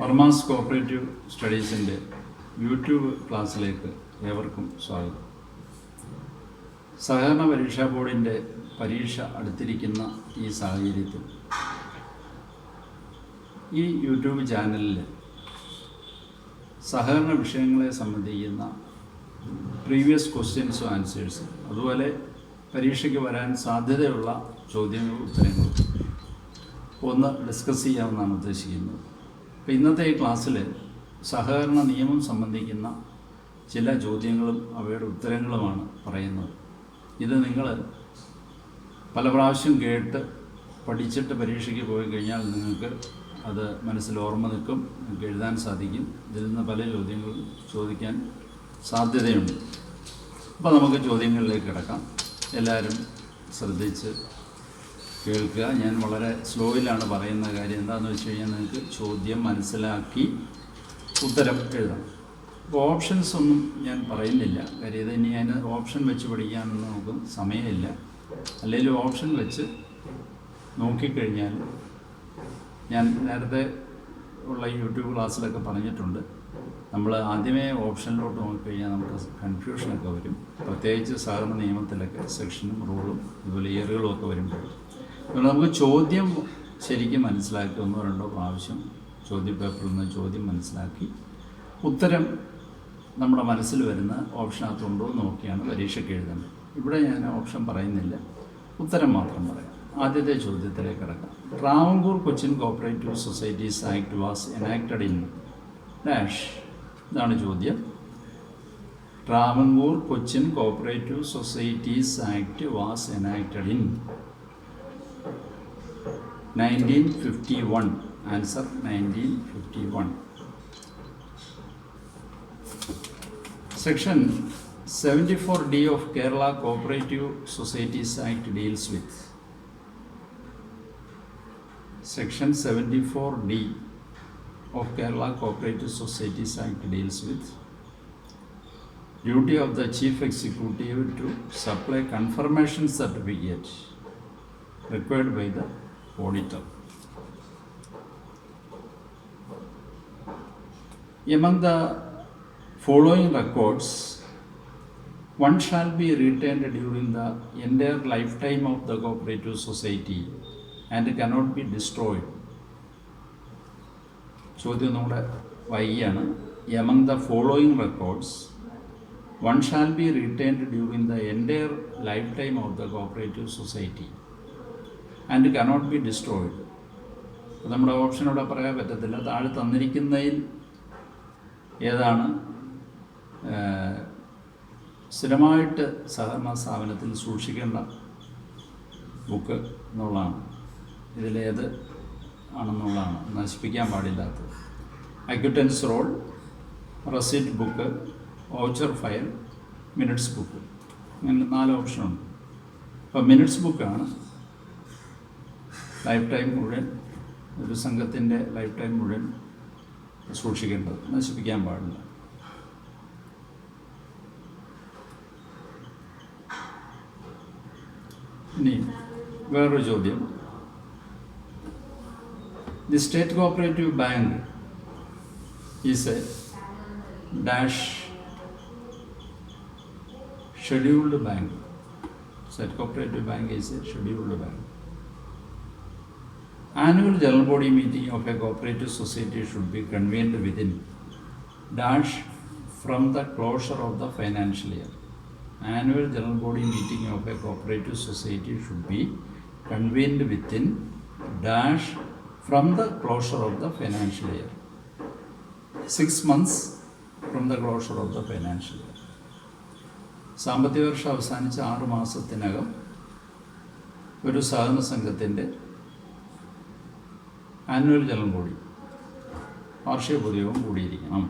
Varmas cooperative സ്റ്റഡീസിൻ്റെ YouTube ക്ലാസ്സിലേക്ക് ഏവർക്കും സ്വാഗതം. സഹകരണ പരീക്ഷാ ബോർഡിൻ്റെ പരീക്ഷ അടുത്തിരിക്കുന്ന ഈ സാഹചര്യത്തിൽ ഈ യൂട്യൂബ് ചാനലിൽ സഹകരണ വിഷയങ്ങളെ സംബന്ധിക്കുന്ന പ്രീവിയസ് ക്വസ്റ്റ്യൻസും ആൻസേഴ്സും അതുപോലെ പരീക്ഷയ്ക്ക് വരാൻ സാധ്യതയുള്ള ചോദ്യങ്ങളും ഉത്തരങ്ങളും ഒന്ന് ഡിസ്കസ് ചെയ്യാമെന്നാണ് ഉദ്ദേശിക്കുന്നത്. അപ്പോൾ ഇന്നത്തെ ഈ ക്ലാസ്സിൽ സഹകരണ നിയമം സംബന്ധിക്കുന്ന ചില ചോദ്യങ്ങളും അവയുടെ ഉത്തരങ്ങളുമാണ് പറയുന്നത്. ഇത് നിങ്ങൾ പല പ്രാവശ്യം കേട്ട് പഠിച്ചിട്ട് പരീക്ഷയ്ക്ക് പോയി കഴിഞ്ഞാൽ നിങ്ങൾക്ക് അത് മനസ്സിൽ ഓർമ്മ നിൽക്കും, നിങ്ങൾക്ക് എഴുതാൻ സാധിക്കും. ഇതിൽ നിന്ന് പല ചോദ്യങ്ങളും ചോദിക്കാൻ സാധ്യതയുണ്ട്. അപ്പോൾ നമുക്ക് ചോദ്യങ്ങളിലേക്ക് കിടക്കാം. എല്ലാവരും ശ്രദ്ധിച്ച് കേൾക്കുക. ഞാൻ വളരെ സ്ലോയിലാണ് പറയുന്ന കാര്യം. എന്താണെന്ന് വെച്ച് കഴിഞ്ഞാൽ നിങ്ങൾക്ക് ചോദ്യം മനസ്സിലാക്കി ഉത്തരം എഴുതണം. അപ്പോൾ ഓപ്ഷൻസ് ഒന്നും ഞാൻ പറയുന്നില്ല. കാര്യം ഇത് ഇനി അതിന് ഓപ്ഷൻ വെച്ച് പഠിക്കാനൊന്നും നമുക്ക് സമയമില്ല. അല്ലെങ്കിൽ ഓപ്ഷൻ വെച്ച് നോക്കിക്കഴിഞ്ഞാൽ ഞാൻ നേരത്തെ ഉള്ള യൂട്യൂബ് ക്ലാസ്സിലൊക്കെ പറഞ്ഞിട്ടുണ്ട്, നമ്മൾ ആദ്യമേ ഓപ്ഷനിലോട്ട് നോക്കിക്കഴിഞ്ഞാൽ നമുക്ക് കൺഫ്യൂഷനൊക്കെ വരും. പ്രത്യേകിച്ച് സഹകരണ നിയമത്തിലൊക്കെ സെക്ഷനും റൂളും അതുപോലെ ഇയറുകളും ഒക്കെ വരുമ്പോൾ അതുകൊണ്ട് നമുക്ക് ചോദ്യം ശരിക്കും മനസ്സിലാക്കി ഒന്നോ രണ്ടോ പ്രാവശ്യം ചോദ്യപേപ്പറിൽ നിന്ന് ചോദ്യം മനസ്സിലാക്കി ഉത്തരം നമ്മുടെ മനസ്സിൽ വരുന്ന ഓപ്ഷനകത്തുണ്ടോ എന്ന് നോക്കിയാണ് പരീക്ഷയ്ക്ക് എഴുതേണ്ടത്. ഇവിടെ ഞാൻ ഓപ്ഷൻ പറയുന്നില്ല, ഉത്തരം മാത്രം പറയാം. ആദ്യത്തെ ചോദ്യത്തിലേക്ക് കിടക്കാം. Travancore Cochin cooperative societies act was enacted in dash. ഇതാണ് ചോദ്യം. Travancore Cochin cooperative societies act was enacted in 1951. Answer 1951. Section 74D of Kerala Cooperative Societies Act deals with. Section 74D of Kerala Cooperative Societies Act deals with duty of the Chief Executive to supply confirmation certificate required by the auditor. Among the following records, one shall be retained during the entire lifetime of the cooperative society and cannot be destroyed. ചോദ്യം നമ്മുടെ വൈകിയാണ്. Among the following records, one shall be retained during the entire lifetime of the cooperative society and cannot be destroyed. നമ്മുടെ option ഇവിടെ പറയാൻ പറ്റത്തില്ല. താഴെ തന്നിരിക്കുന്നതിൽ ഏതാണ് സ്ഥിരമായിട്ട് സഹകരണ സ്ഥാപനത്തിൽ സൂക്ഷിക്കേണ്ട ബുക്ക് എന്നുള്ളതാണ്. ഇതിലേത് ആണെന്നുള്ളതാണ് നശിപ്പിക്കാൻ പാടില്ലാത്തത്. Acquittance roll, receipt book, voucher file, minutes book, അങ്ങനെ 4 ഓപ്ഷനുണ്ട്. അപ്പോൾ മിനിറ്റ്സ് ബുക്കാണ് ലൈഫ് ടൈം മുഴുവൻ, ഒരു സംഘത്തിൻ്റെ ലൈഫ് ടൈം മുഴുവൻ സൂക്ഷിക്കേണ്ടത്, നശിപ്പിക്കാൻ പാടില്ല. ഇനി വേറൊരു ചോദ്യം. The state cooperative bank is A dash scheduled bank. State cooperative bank is A scheduled bank. Annual general body meeting of a cooperative society should be convened within dash from the closure of the financial year. Annual general body meeting of a cooperative society should be convened within dash from the closure of the financial year. 6 months from the closure of the financial year. സാമ്പത്തിക വർഷം അവസാനിച്ച 6 മാസത്തിനകം ഒരു സഹകരണ സംഘത്തിൻ്റെ annual general body വാർഷിക പൊതുയോഗം കൂടിയിരിക്കണം.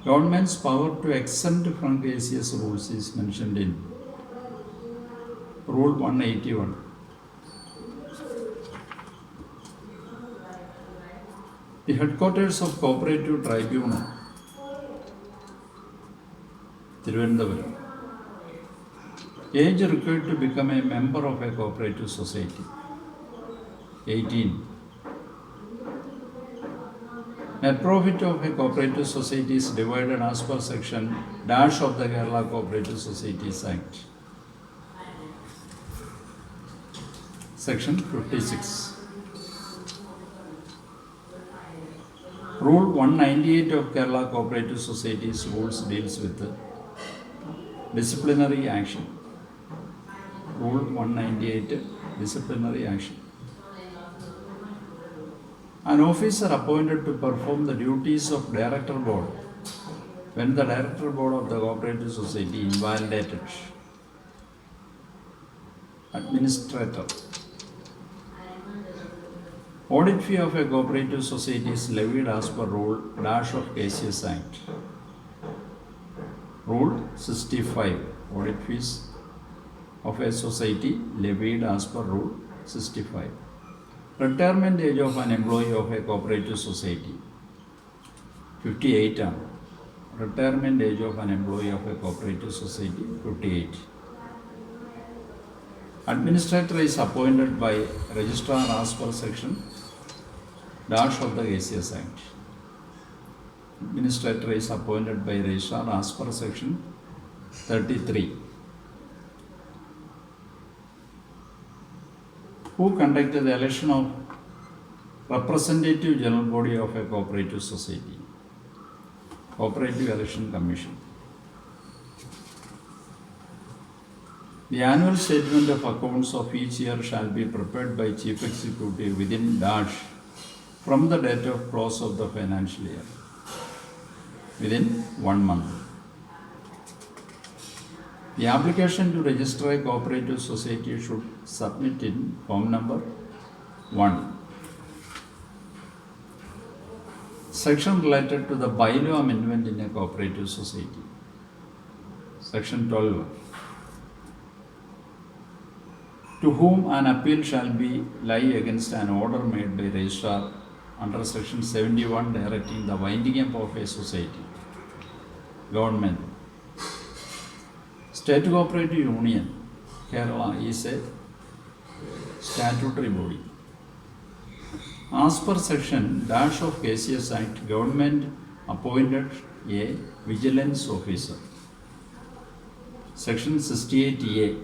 Governments power to exempt from KCS rules is mentioned in Rule 181. The headquarters of Cooperative Tribunal Thiruvananthapuram. Age required to become a member of a cooperative society, 18. Net profit of a cooperative society is divided as per section dash of the Kerala Cooperative Societies Act. Section 56. Rule 198 of Kerala Cooperative Societies rules deals with disciplinary action. Rule 198, disciplinary action. An officer appointed to perform the duties of director board when the director board of the cooperative society invalidated. Administrator. Audit fee of a cooperative society is levied as per rule dash of KCS Act. Rule 65. Audit fees of a society levied as per rule 65. Retirement age of an employee of a cooperative society 58. Retirement age of an employee of a cooperative society 58. Administrator is appointed by registrar as per section dash of the KCS Act. Administrator is appointed by registrar as per section 33. Who conducted the election of representative general body of a cooperative society? Cooperative Election Commission. The annual statement of accounts of each year shall be prepared by Chief Executive within dash from the date of close of the financial year, within 1 month. The application to register a cooperative society should submit in form number 1. Section related to the bylaw amendment in a cooperative society. Section 12. To whom an appeal shall be lie against an order made by registrar under section 71 directing the winding up of a society. Government. State Cooperative Union, Kerala, is a statutory body. As per section dash of KCS Act, government appointed a vigilance officer. Section 68A.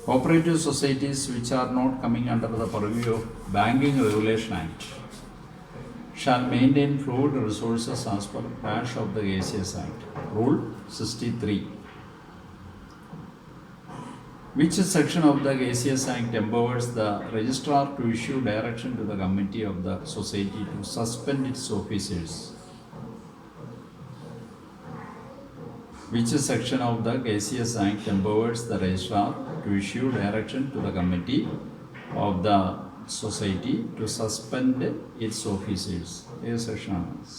Cooperative societies which are not coming under the purview of Banking Regulation Act shall maintain fluid resources as per dash of the KCS Act. Rule 63. Which section of the KCS Act empowers the registrar to issue direction to the committee of the society to suspend its officers? Which section of the KCS Act empowers the registrar to issue direction to the committee of the society to suspend its officers?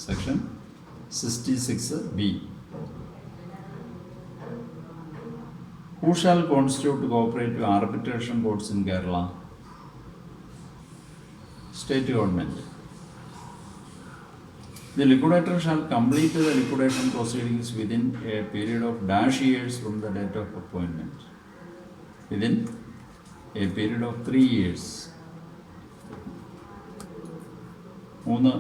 Section 66B. Who shall constitute cooperative arbitration courts in Kerala? State government. The liquidator shall complete the liquidation proceedings within a period of dash years from the date of appointment. Within a period of 3 years. 3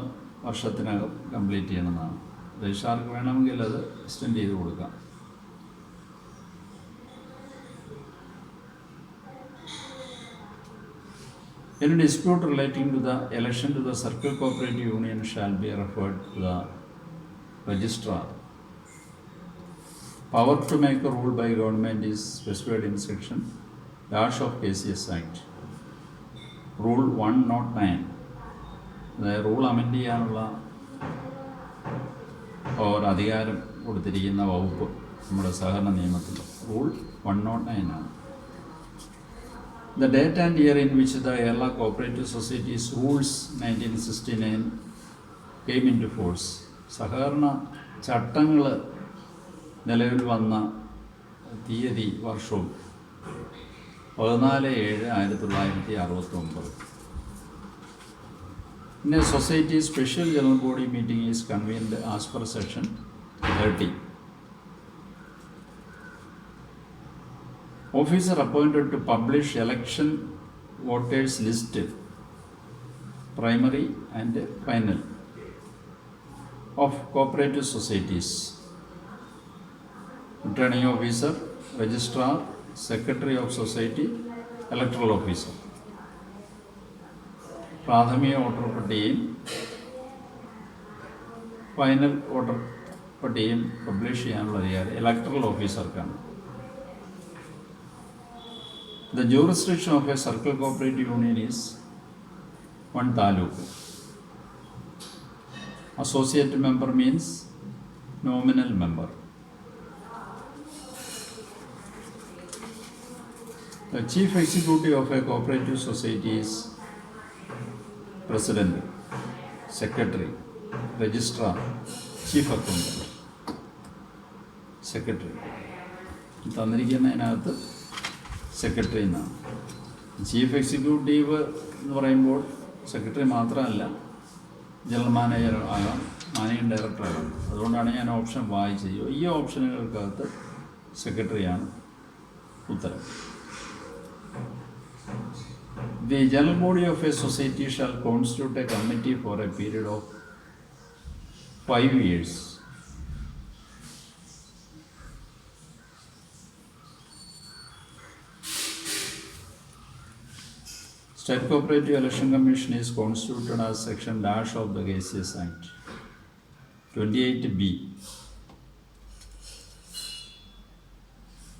വർഷത്തിനകം complete ചെയ്യണമെന്നാണ്. രജിസ്ട്രാർക്ക് വേണമെങ്കിൽ അത് extend ചെയ്ത് കൊടുക്കാം. Any dispute relating to the election to the Circle Cooperative Union shall be referred to the registrar. Power to make a rule by government is specified in section dash of KCS Act. Rule 109. അതായത് rule amend ചെയ്യാനുള്ള അധികാരം കൊടുത്തിരിക്കുന്ന വകുപ്പ് നമ്മുടെ സഹകരണ നിയമത്തിൽ rule 109 ആണ്. The date and year in which the Kerala Cooperative Societies Rules 1969 came into force. സഹകരണ ചട്ടങ്ങൾ നിലവിൽ വന്ന തീയതി വർഷവും 14/7/1969. In a society, special general body meeting is convened as per section 30. Officer appointed to publish election voters list, primary and final, of cooperative societies. Returning officer, registrar, secretary of society, electoral officer. പ്രാഥമിക voter പട്ടികയും final voter പട്ടികയും publish ചെയ്യാനുള്ള അധികാരം electoral ഓഫീസർക്കാണ്. The jurisdiction of a circle cooperative union is one taluk. Associate member means nominal member. The chief executive of a cooperative society is president, secretary, registrar, chief accountant, secretary. തന്നിരിക്കുന്നതിനകത്ത് secretary എന്നാണ്. Chief executive എന്ന് പറയുമ്പോൾ secretary മാത്രമല്ല, general manager ആകാം, managing director ആകാം. അതുകൊണ്ടാണ് ഞാൻ option വായിച്ചത്. ഈ ഓപ്ഷനുകൾക്കകത്ത് സെക്രട്ടറിയാണ് ഉത്തരം. The general body of a society shall constitute a committee for a period of 5 years. State Cooperative Election Commission is constituted as section dash of the KCS Act 28B.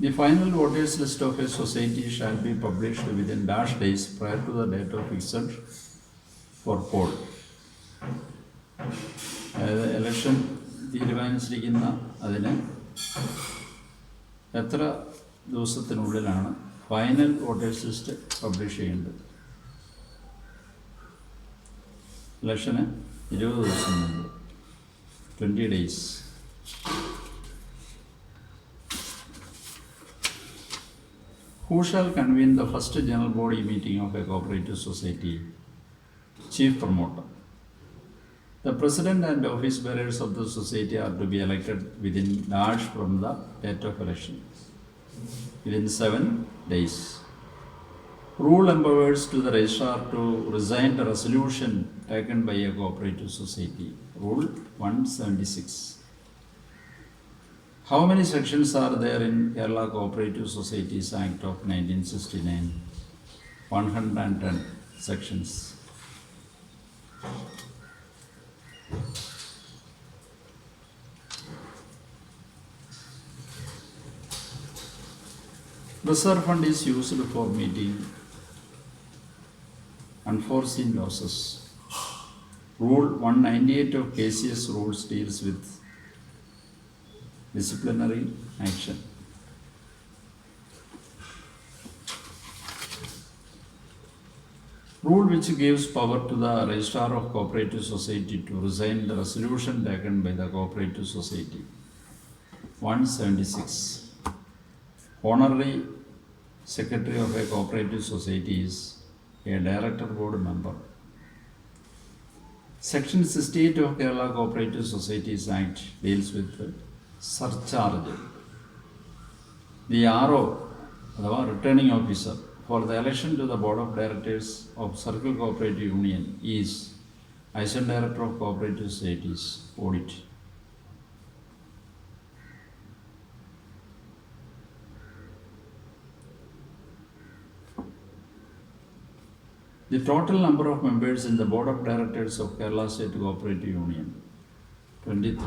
The final voters list of a society shall be published within dash days prior to the date of fixed for poll. അതായത് election തീരുമാനിച്ചിരിക്കുന്ന അതിന് എത്ര ദിവസത്തിനുള്ളിലാണ് final voters list publish ചെയ്യേണ്ടത്? ഇലക്ഷന് 20 ദിവസം മുമ്പ്, 20 days. Who shall convene the first general body meeting of a cooperative society? Chief promoter. The president and office bearers of the society are to be elected within dash from the date of election, within 7 days. Rule empowers to the registrar to resign the resolution taken by a cooperative society. Rule 176. How many sections are there in Kerala Cooperative Societies Act of 1969? 110 sections. Reserve fund is used for meeting unforeseen losses. Rule 198 of KCS rules deals with disciplinary action. Rule which gives power to the registrar of cooperative society to resign the resolution taken by the cooperative society. 176. Honorary secretary of a cooperative society is a director board member. Section 68 of Kerala Cooperative Societies Act deals with surcharge. The RO, the returning officer, for the election to the board of directors of Circle Cooperative Union is Assistant Director of Cooperative Societies, Audit. The total number of members in the board of directors of Kerala State Cooperative Union, 23.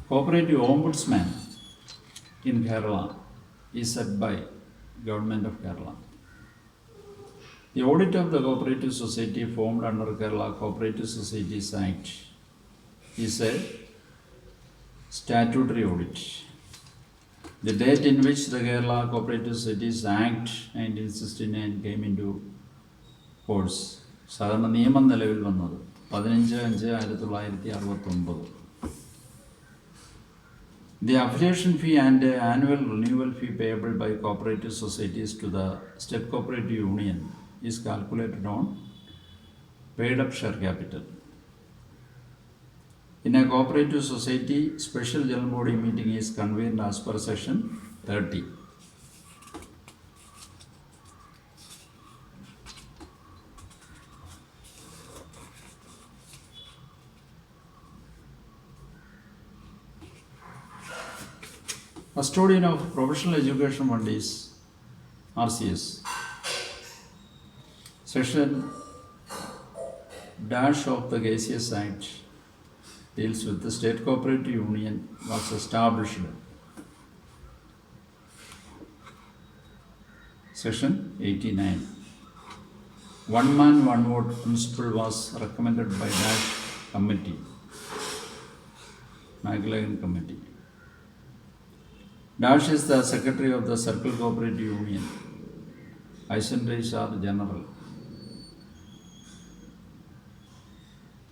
Cooperative Ombudsman in Kerala is set by Government of Kerala. The audit of the cooperative society formed under Kerala Cooperative Societies Act is a statutory audit. The date in which the Kerala Cooperative Societies Act 1969 came into force, സാധാരണ നിയമം നിലവിൽ വന്നത് 15/5/1969. The affiliation fee and annual renewal fee payable by cooperative societies to the State Cooperative Union is calculated on paid up share capital. In a cooperative society, special general body meeting is convened as per section 30. Custodian of Professional Education Fund is RCS. Section dash of the KCS Act deals with the State Cooperative Union was established. Section 89. One man, one vote principle was recommended by Dash Committee, Nagalagan Committee. Dash is the Secretary of the Circle Cooperative Union. Icentrates are general.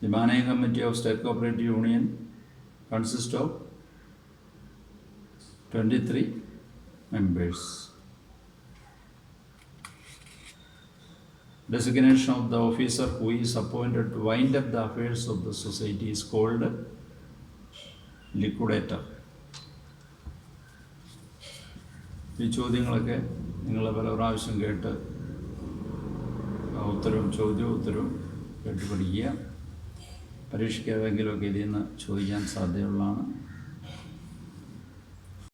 The Managing Committee of State Cooperative Union consists of 23 members. Designation of the officer who is appointed to wind up the affairs of the society is called liquidator. ഈ ചോദ്യങ്ങളൊക്കെ നിങ്ങൾ പല പ്രാവശ്യം കേട്ട് ഉത്തരവും കേട്ട് പഠിക്കുക. പരീക്ഷയ്ക്ക് ഏതെങ്കിലുമൊക്കെ ഇതിൽ നിന്ന് ചോദിക്കാൻ സാധ്യതയുള്ളതാണ്.